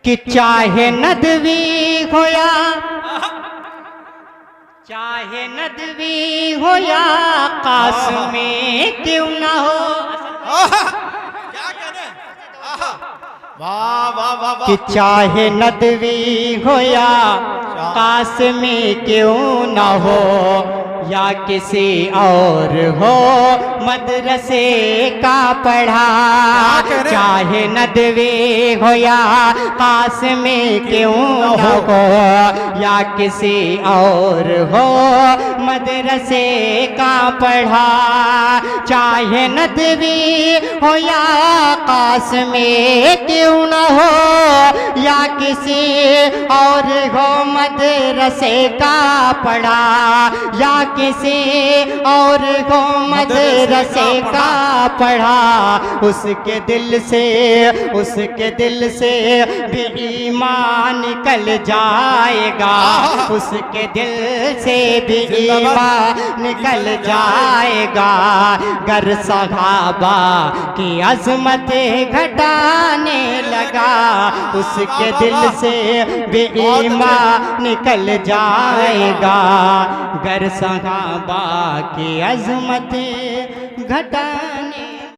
कि चाहे नदवी हो या चाहे नदवी हो या कास्मी क्यों ना हो। क्या कहने, वाह वाह वाह वाह। कि चाहे नदवी हो या कास्मी क्यों ना हो, या किसी और हो मदरसे का पढ़ा। चाहे नदवी हो या कास्मी क्यों ना हो, या किसी और हो मदरसे का पढ़ा। चाहे नदवी हो या कास्मी क्यों ना हो, या किसी और हो मदरसे का पढ़ा। या किसी और को मदरसे का पढ़ा। उसके दिल से भी ईमान निकल जाएगा। उसके दिल से भी ईमान निकल जाएगा। गर सहाबा की अजमत घटाने लगा, उसके दिल से भी ईमान निकल जाएगा। गर सहाबा की अजमत घटा